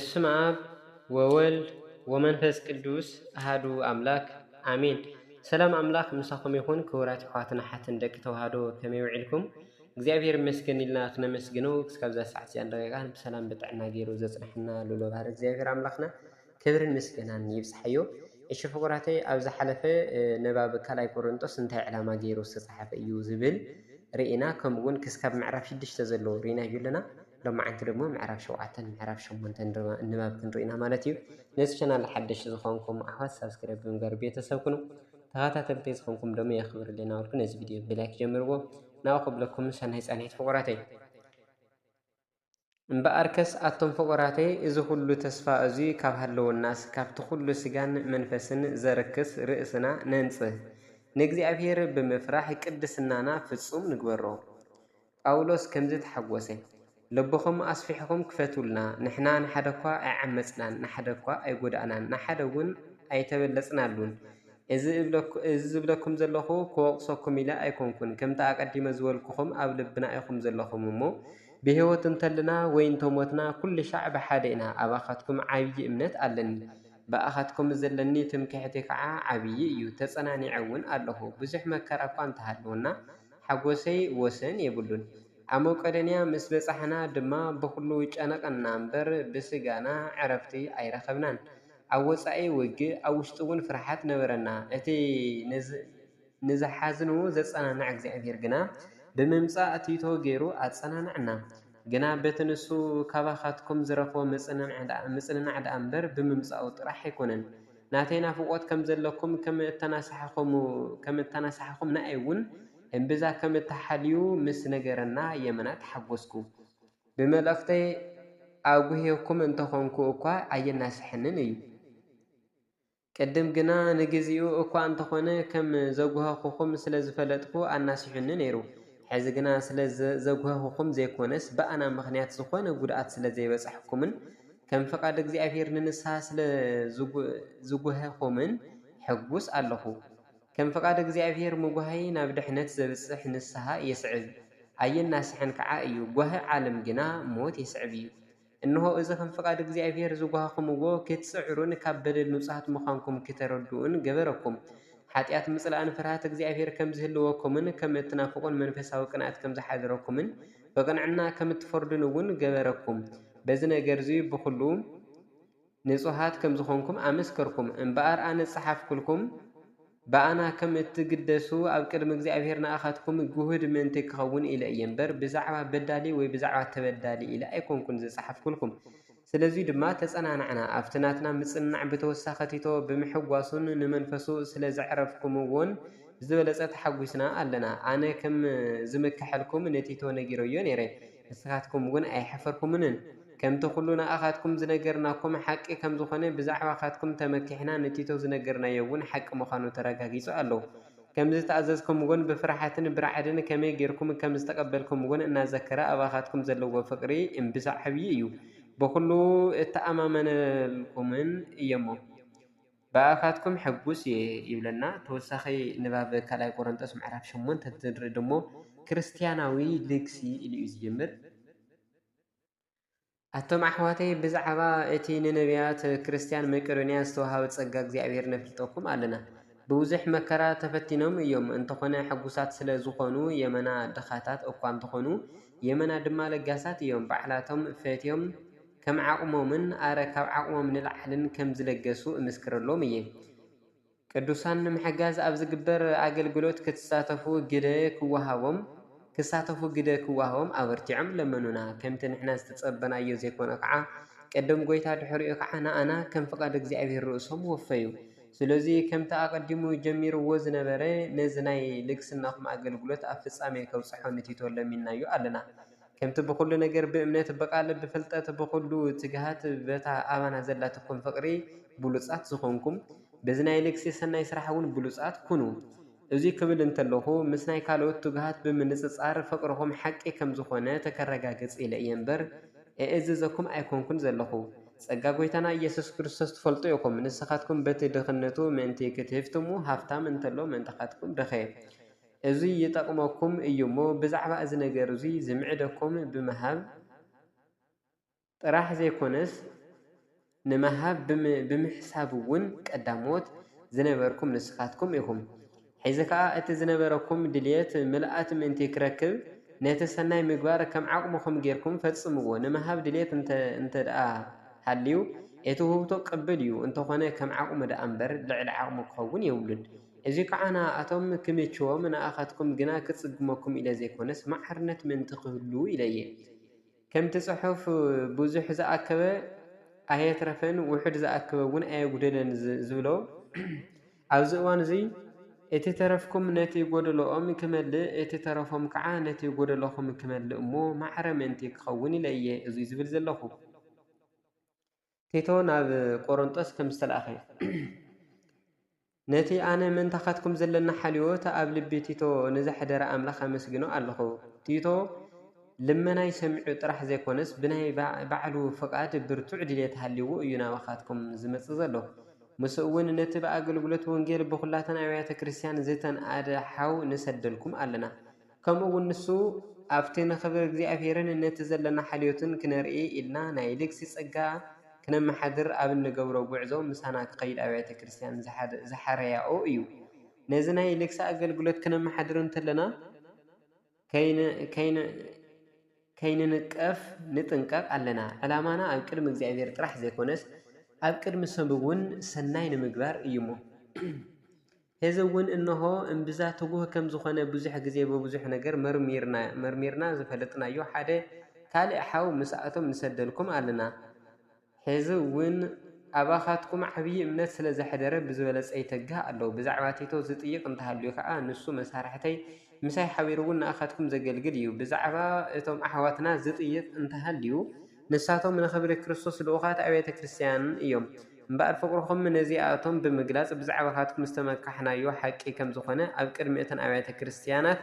በስመ አብ ወወልድ ወመንፈስ ቅዱስ አሐዱ አምላክ አሜን። ሰላም አምላክ ምሳኹም ይኹን። ክቡራት ኣሕዋትና ሓትን ደቂ ተዋህዶ ከመይ ውዒልኩም? እግዚአብሔር ይመስገን ኢልና ክነመስግነው እስካብ ዛ ሰዓት እዚኣ ንረኺብና ብሰላም ብጥዕና ገይሩ ዘፅንሐና ልዑል ባህሪ እግዚአብሔር ኣምላኽና ክብርን ምስጋናን ይብፅሓዮ። እሺ ፍቁራተይ ኣብ ዝሓለፈ ንባብ ካልኣይ ቆሮንጦስ እንታይ ዕላማ ገይሩ ዝተፃሓፈ እዩ ዝብል ርኢና፣ ከምኡ እውን ክስካብ ምዕራፍ 6 ዘሎ ርኢና እዩ ኣለና። ሎማዓንቲ ደግሞ ምዕራፍ 7 ምዕራፍ 8 ንባብ ክንርኢና ማለት እዩ። ነዚ ቻናል ሓደሽቲ ዝኾንኩም ኣሕዋት ሳብስክራይብ ብምግባር ቤተሰብ ኩኑ፣ ተኸታተልቲ ዝኾንኩም ደግሞ የኽብር ለና ወልኩ ነዚ ቪድዮ ብላይክ ጀምርዎ። ናብኡ ክብለኩም ሰናይ ፃኒሕት ፍቁራተይ። እምበኣርከስ ኣቶም ፍቁራተይ እዚ ኩሉ ተስፋ እዙይ ካብ ሃለወናስ ካብቲ ኩሉ ስጋን መንፈስን ዘረክስ ርእስና ነንጽህ ንእግዚአብሔር ብምፍራሕ ቅድስናና ፍጹም ንግበሮ። ጳውሎስ ከምዚ ተሓወሰ፣ ልብኹም ኣስፊሕኩም ክፈቱልና፣ ንሕና ንሓደ እኳ ኣይዓመፅናን፣ ንሓደ እኳ ኣይጎዳእናን፣ ንሓደ እውን ኣይተበለፅናሉን። እዚ ዝብለኩም ዘለኹ ክወቕሰኩም ኢለ ኣይኮንኩን፣ ከምቲ ኣቀዲመ ዝበልኩኹም ኣብ ልብና ኢኹም ዘለኹም እሞ ብህይወት እንተልና ወይ እንተሞትና ኩሉ ሻዕ ብሓደ ኢና። ኣባኻትኩም ዓብዪ እምነት ኣለኒ፣ ብኣኻትኩም ዘለኒ ትምክሕቲ ከዓ ዓብዪ እዩ። ተጸናኒዐ እውን ኣለኹ። ብዙሕ መከራ እኳ እንተሃለወና ሓጎሰይ ወሰን የብሉን። ኣብ መቄዶንያ ምስ በጻሕና ድማ ብኩሉ ጨነቐና እምበር ብስጋና ዕረፍቲ ኣይረኸብናን። ኣብ ወፃኢ ውግእ ኣብ ውሽጢ እውን ፍርሓት ነበረና። እቲ ንዝሓዝኑ ዘጸናንዕ እግዚአብሔር ግና ብምምጻእ ቲቶ ገይሩ ኣጸናንዕና። ግና በቲ ንሱ ካባኻትኩም ዝረኽቦ ምጽንናዕ ደኣ እምበር ብምምጻኡ ጥራሕ ኣይኮነን። ናተይ ናፍቖት ከም ዘለኩም ከም እተናሳሓኹም ንኣይ እውን እምብዛ ከም እተሓልዩ ምስ ነገረና የመና ተሓጐስኩ። ብመልእኽተይ ኣጉሄኩም እንተኾንኩ እኳ ኣየናስሐንን እዩ። ቅድም ግና ንግዚኡ እኳ እንተኾነ ከም ዘጉሃኹኹም ስለ ዝፈለጥኩ ኣናሲሑኒ ነይሩ። ሕዚ ግና ስለ ዘጉሃኹኹም ዘይኮነስ በኣና ምኽንያት ዝኾነ ጉድኣት ስለ ዘይበፅሐኩምን ከም ፍቓድ እግዚኣብሔር ንንስሓ ስለ ዝጉሃኹምን ሕጉስ ኣለኹ። ከም ፍቓድ እግዚኣብሔር ምጉሃይ ናብ ድሕነት ዘብፅሕ ንስሓ የስዕብ፣ ኣየናስሐን ከዓ እዩ። ጓሂ ዓለም ግና ሞት የስዕብ እዩ። እንሆ እዚ ከም ፍቓድ እግዚኣብሔር ዝጓሃኹምዎ ክትፅዕሩን ካብ በደል ንጹሃት ምዃንኩም ክተረድኡን ገበረኩም። ሓጢኣት ምጽላእን ፍርሃት እግዚአብሔር ከም ዝህልወኩምን ከም እትናፍቁን መንፈሳዊ ቅንኣት ከም ዝሓደረኩምን በቅንዕና ከም እትፈርዱን እውን ገበረኩም። በዚ ነገር እዚ ብኩሉ ንጹሃት ከም ዝኾንኩም ኣመስከርኩም። እምበኣር ኣነ ጸሓፍኩልኩም በኣና ከም እትግደሱ ኣብ ቅድሚ እግዚአብሔር ንኣኻትኩም ጉህድ ምእንቲ ክኸውን ኢለ እየ እምበር ብዛዕባ በዳሊ ወይ ብዛዕባ ተበዳሊ ኢለ ኣይኮንኩን ዝጸሓፍኩልኩም። ስለዚ ድማ ተጸናናዕና። ኣብቲ ናትና ምጽናዕ ብተወሳኺ ቲቶ ብምሕጓሱን ንመንፈሱ ስለ ዘዕረፍኩምዎን ዝበለጸ ተሓጒስና ኣለና። ኣነ ከም ዝምክሐልኩም ነቲቶ ነጊረዮ ነይረ፣ ንስኻትኩም እውን ኣይሓፈርኩምንን። ከምቲ ኩሉ ንኣኻትኩም ዝነገርናኩም ሓቂ ከም ዝኾነ ብዛዕባኻትኩም ተመኪሕና ነቲቶ ዝነገርናዮ እውን ሓቂ ምዃኑ ተረጋጊጹ ኣለዉ። ከምዚ ተኣዘዝኩም እውን ብፍርሓትን ብራዕድን ከመይ ጌርኩም ከም ዝተቀበልኩም እውን እናዘከረ ኣባኻትኩም ዘለዎ ፍቕሪ እምብዛዕ ዓብዪ እዩ። ብኩሉ እተኣማመነልኩምን እየሞ ብኣኻትኩም ሕጉስ እየ ይብለና። ተወሳኺ ንባብ ካልኣይ ቆሮንጦስ ምዕራፍ 8 እንትንርኢ ድሞ ክርስትያናዊ ልግሲ ኢሉ እዩ ዝጀምር። ኣቶም ኣሕዋተይ ብዛዕባ እቲ ንነቢያት ክርስትያን መቄዶንያ ዝተዋሃበ ጸጋ እግዚኣብሔር ነፍልጠኩም ኣለና። ብብዙሕ መከራ ተፈቲኖም እዮም እንተኾነ ሕጉሳት ስለ ዝኾኑ የመና ድኻታት እኳ እንተኾኑ የመና ድማ ለጋሳት እዮም። ባዕላቶም ፈትዮም ከም ዓቕሞምን ኣረ ካብ ዓቕሞም ንላዕልን ከም ዝለገሱ እምስክረሎም እየ። ቅዱሳን ንምሕጋዝ ኣብ ዝግበር ኣገልግሎት ክሳተፉ ግደ ክዋሃቦም ኣበርቲዖም ለመኑና። ከምቲ ንሕና ዝተጸበናዮ ዘይኮነ ከዓ ቀደም ጎይታ ድሕሪኡ ከዓ ንኣና ከም ፍቓድ እግዚኣብሔር ርእሶም ወፈዩ። ስለዚ ከምቲ ኣቐዲሙ ጀሚርዎ ዝነበረ ነዚ ናይ ልግስናኹም ኣገልግሎት ኣብ ፍጻሜ ከብጽሖ ንቲቶ ለሚናዮ ኣለና። ከምቲ ብኩሉ ነገር ብእምነት በቃል ብፍልጠት ብኩሉ ትግሃት በታ ኣባና ዘላትኩም ፍቕሪ ብሉጻት ዝኾንኩም በዚ ናይ ልግሲ ሰናይ ስራሕ እውን ብሉጻት ኩኑ። እዚ ክብል እንተለኹ ምስ ናይ ካልኦት ትግሃት ብምንጽጻር ፍቕርኹም ሓቂ ከም ዝኾነ ተከረጋግጽ ኢለ እየ እምበር እእዝዘኩም ኣይኮንኩን ዘለኹ። ጸጋ ጎይታና ኢየሱስ ክርስቶስ ትፈልጡ ኢኹም። ንስኻትኩም በቲ ድኽነቱ ምእንቲ ክትህፍትሙ ሃብታም እንተሎ ምእንታኻትኩም ድኸ እዚ ይጠቅመኩም እዩ እሞ ብዛዕባ እዚ ነገር እዚ ዝምዕደኩም ብምሃብ ጥራሕ ዘይኮነስ ንምሃብ ብምሕሳብ እውን ቀዳሞት ዝነበርኩም ንስኻትኩም ኢኹም። ሕዚ ከዓ እቲ ዝነበረኩም ድልየት ምልኣት ምእንቲ ክረክብ ነቲ ሰናይ ምግባር ከም ዓቕሙኹም ጌርኩም ፈጽምዎ። ንምሃብ ድልየት እንተ ደኣ ሃልዩ እቲ ውህብቶ ቅብል እዩ። እንተኾነ ከም ዓቕሙ ደኣ እምበር ልዕሊ ዓቕሙ ክኸውን የብሉን። እዚ ከዓ ንኣቶም ክምችዎም ንኣኻትኩም ግና ክጽግመኩም ኢለ ዘይኮነስ ማዕርነት ምእንቲ ክህሉ ኢለ እየ። ከምቲ ጽሑፍ ብዙሕ ዝኣከበ ኣየትረፈን ውሕድ ዝኣከበ እውን ኣየጉደለን ዝብሎ ኣብዚ እዋን እዚ እቲ ተረፍኩም ነቲ ጎደሎኦም ክመልእ እቲ ተረፎም ከዓ ነቲ ጎደሎኹም ክመልእ እሞ ማዕረ ምእንቲ ክኸውን ኢለ እየ እዚ ዝብል ዘለኹ። ቲቶ ናብ ቆሮንጦስ ከም ዝተለኣኸ ነቲ ኣነ መንታኻትኩም ዘለና ሓልዮት ኣብ ልቢ ቲቶ ንዘሕደረ ኣምላኽ ኣመስግኖ ኣለኹ። ቲቶ ልመናይ ሰሚዑ ጥራሕ ዘይኮነስ ብናይ ባዕሉ ፍቓድ ብርቱዕ ድልየት ሃልይዎ እዩ ናባኻትኩም ዝመጽእ ዘሎ። ምስ እውን ነቲ ብኣገልግሎት ወንጌል ብኹላተን ኣብያተ ክርስቲያን ዝተንኣድሓው ንሰደልኩም ኣለና። ከምኡ እውን ንሱ ኣብቲ ንኽብር እግዚኣብሔርን ነቲ ዘለና ሓልዮትን ክነርኢ ኢልና ናይ ልግሲ ጸጋ ክነመሓድር ኣብ እንገብሮ ጉዕዞ ምሳና ክኸይድ ኣብያተ ክርስቲያን ዝሓረያኦ እዩ። ነዚ ናይ ልግሲ ኣገልግሎት ክነመሓድር እንተለና ከይንንቀፍ ንጥንቀቕ ኣለና። ዕላማና ኣብ ቅድሚ እግዚኣብሔር ጥራሕ ዘይኮነስ ኣብ ቅድሚ ሰብ እውን ሰናይ ንምግባር እዩ እሞ። ሕዚ እውን እንሆ እምብዛ ትጉህ ከም ዝኾነ ብዙሕ ግዜ በብዙሕ ነገር መርሚርና ዝፈለጥናዮ ሓደ ካልእ ሓው ምስኣቶም ንሰደልኩም ኣለና። ሕዚ እውን ኣባኻትኩም ዓብዪ እምነት ስለ ዘሕደረ ብዝበለፀ ይተግህ ኣለዉ። ብዛዕባ ቲቶ ዝጥይቕ እንተሃልዩ ከዓ ንሱ መሳርሕተይ ምሳይ ሓቢሩ እውን ንኣኻትኩም ዘገልግል እዩ። ብዛዕባ እቶም ኣሕዋትና ዝጥይቕ እንተሃልዩ ንሳቶም ንኽብሪ ክርስቶስ ልኡኻት ኣብያተ ክርስቲያን እዮም። እምበኣር ፍቅርኩም ነዚኣቶም ብምግላጽ ብዛዕባኻትኩም ዝተመካሕናዮ ሓቂ ከም ዝኾነ ኣብ ቅድሚ እተን ኣብያተ ክርስቲያናት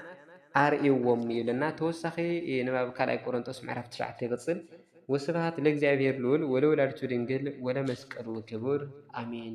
ኣርእይዎም ይብለና። ተወሳኺ ንባብ ካልኣይ ቆሮንጦስ ምዕራፍ 9 ይቕጽል። ወስብሐት ለእግዚአብሔር ልዑል ወለወላዲቱ ድንግል ወለመስቀሉ ክቡር አሜን።